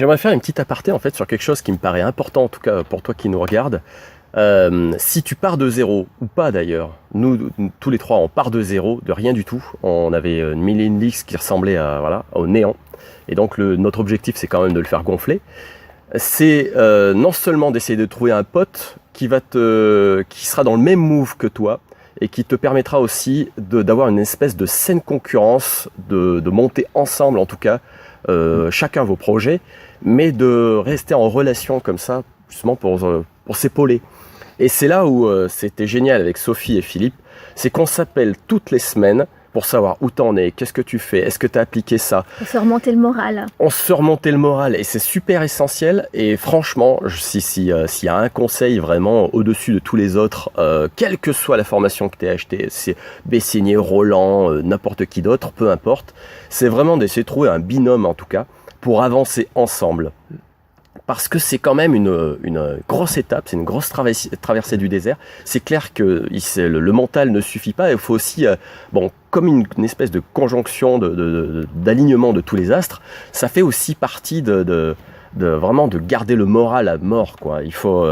J'aimerais faire une petite aparté en fait sur quelque chose qui me paraît important, en tout cas pour toi qui nous regarde. Si tu pars de zéro, ou pas d'ailleurs, nous tous les trois on part de zéro, de rien du tout. On avait une mailing list qui ressemblait au néant. Et donc notre objectif c'est quand même de le faire gonfler. C'est non seulement d'essayer de trouver un pote qui sera dans le même move que toi et qui te permettra aussi d'avoir une espèce de saine concurrence, de monter ensemble en tout cas chacun vos projets, mais de rester en relation comme ça justement pour s'épauler. Et c'est là où c'était génial avec Sophie et Philippe, c'est qu'on s'appelle toutes les semaines pour savoir où t'en es, qu'est-ce que tu fais, est-ce que tu as appliqué ça. On se remonter le moral. On se remonter le moral et c'est super essentiel. Et franchement, s'il y a un conseil vraiment au-dessus de tous les autres, quelle que soit la formation que tu as achetée, c'est Bessigné, Roland, n'importe qui d'autre, peu importe, c'est vraiment d'essayer de trouver un binôme en tout cas pour avancer ensemble. Parce que c'est quand même une grosse étape, c'est une grosse traversée du désert. C'est clair que le mental ne suffit pas, il faut aussi, comme une espèce de conjonction, d'alignement de tous les astres, ça fait aussi partie vraiment de garder le moral à mort, quoi. Il faut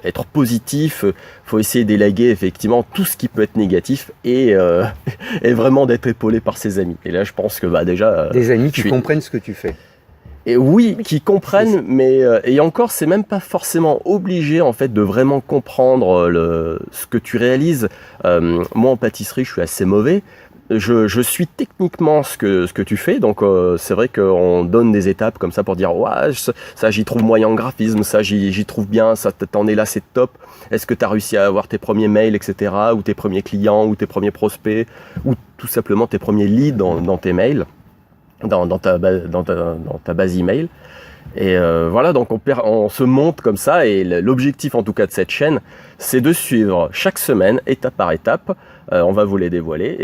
être positif, il faut essayer d'élaguer effectivement tout ce qui peut être négatif et vraiment d'être épaulé par ses amis. Et là, je pense que déjà... Des amis qui comprennent ce que tu fais. Et oui, qui comprennent, mais et encore, c'est même pas forcément obligé en fait de vraiment comprendre ce que tu réalises. Moi, en pâtisserie, je suis assez mauvais. Je suis techniquement ce que tu fais, donc c'est vrai qu'on donne des étapes comme ça pour dire ouais, ça j'y trouve moyen en graphisme, ça j'y trouve bien, ça t'en es là, c'est top. Est-ce que tu as réussi à avoir tes premiers mails, etc., ou tes premiers clients, ou tes premiers prospects, ou tout simplement tes premiers leads dans tes mails. Dans ta base email. Et voilà, donc on se monte comme ça, et l'objectif en tout cas de cette chaîne, c'est de suivre chaque semaine, étape par étape. On va vous les dévoiler,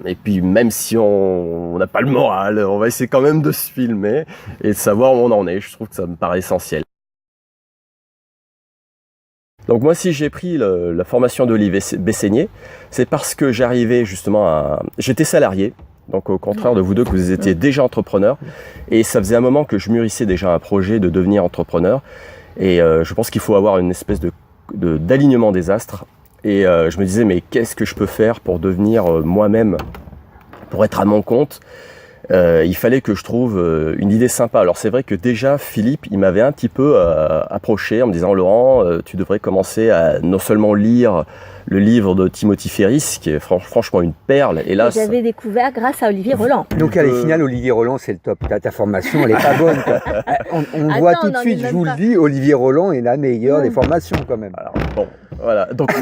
et puis même si on n'a pas le moral, on va essayer quand même de se filmer et de savoir où on en est. Je trouve que ça me paraît essentiel. Donc moi, si j'ai pris la formation d'Olivier Bessigné, c'est parce que j'arrivais justement j'étais salarié. Donc au contraire de vous deux, que vous étiez déjà entrepreneur, et ça faisait un moment que je mûrissais déjà un projet de devenir entrepreneur, et je pense qu'il faut avoir une espèce d'alignement des astres, et je me disais mais qu'est-ce que je peux faire pour devenir moi-même, pour être à mon compte. Il fallait que je trouve une idée sympa. Alors c'est vrai que déjà Philippe, il m'avait un petit peu approché en me disant Laurent, tu devrais commencer à non seulement lire le livre de Timothy Ferriss, qui est franchement une perle. Et là, j'avais découvert grâce à Olivier Roland. Donc à la finale, Olivier Roland, c'est le top. Ta formation, elle est pas bonne, quoi. On voit tout de suite, je vous le dis, Olivier Roland est la meilleure des formations quand même. Alors, bon, voilà. Donc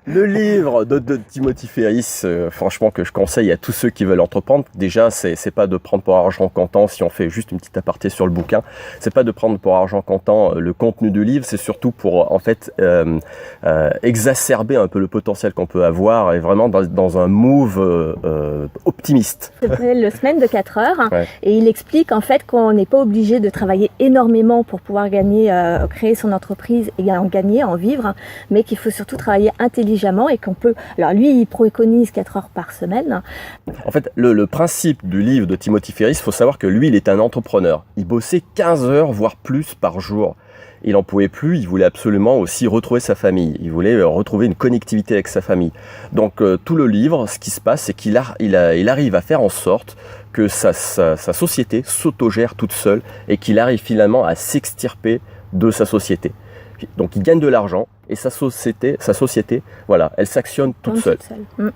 le livre de Timothy Ferriss, franchement, que je conseille à tous ceux qui veulent entreprendre. Déjà, c'est pas de prendre pour argent comptant, si on fait juste une petite aparté sur le bouquin, c'est pas de prendre pour argent comptant le contenu du livre, c'est surtout pour en fait exacerber un peu le potentiel qu'on peut avoir, et vraiment dans un move optimiste. Ça s'appelle le semaine de 4 heures, ouais. Et il explique en fait qu'on n'est pas obligé de travailler énormément pour pouvoir créer son entreprise et en gagner, en vivre, mais qu'il faut surtout travailler intelligemment, et qu'on peut... Alors lui, il préconise 4 heures par semaine. En fait, le principe du livre de Timothy Ferriss, il faut savoir que lui, il est un entrepreneur. Il bossait 15 heures, voire plus par jour. Il n'en pouvait plus, il voulait absolument aussi retrouver sa famille. Il voulait retrouver une connectivité avec sa famille. Donc tout le livre, ce qui se passe, c'est qu'il arrive à faire en sorte que sa société s'autogère toute seule, et qu'il arrive finalement à s'extirper de sa société. Donc il gagne de l'argent, et sa société, voilà, elle s'actionne toute seule.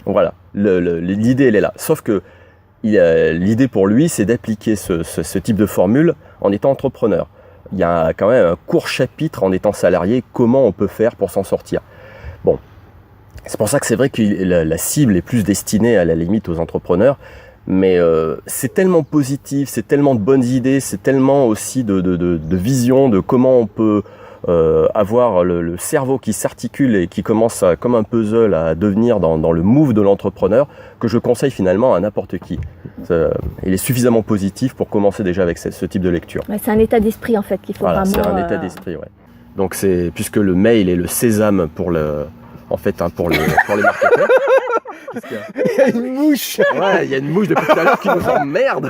Voilà, l'idée elle est là. Sauf que l'idée pour lui, c'est d'appliquer ce type de formule en étant entrepreneur. Il y a quand même un court chapitre en étant salarié, comment on peut faire pour s'en sortir. Bon, c'est pour ça que c'est vrai que la cible est plus destinée à la limite aux entrepreneurs, mais c'est tellement positif, c'est tellement de bonnes idées, c'est tellement aussi de vision de comment on peut avoir le cerveau qui s'articule et qui commence comme un puzzle à devenir dans le move de l'entrepreneur, que je conseille finalement à n'importe qui. Il est suffisamment positif pour commencer déjà avec ce type de lecture. Ouais, c'est un état d'esprit en fait qu'il faut vraiment... C'est un état d'esprit, ouais. Donc puisque le mail est le sésame pour les marketeurs. Il y a une mouche. Ouais, il y a une mouche depuis tout à l'heure qui nous emmerde.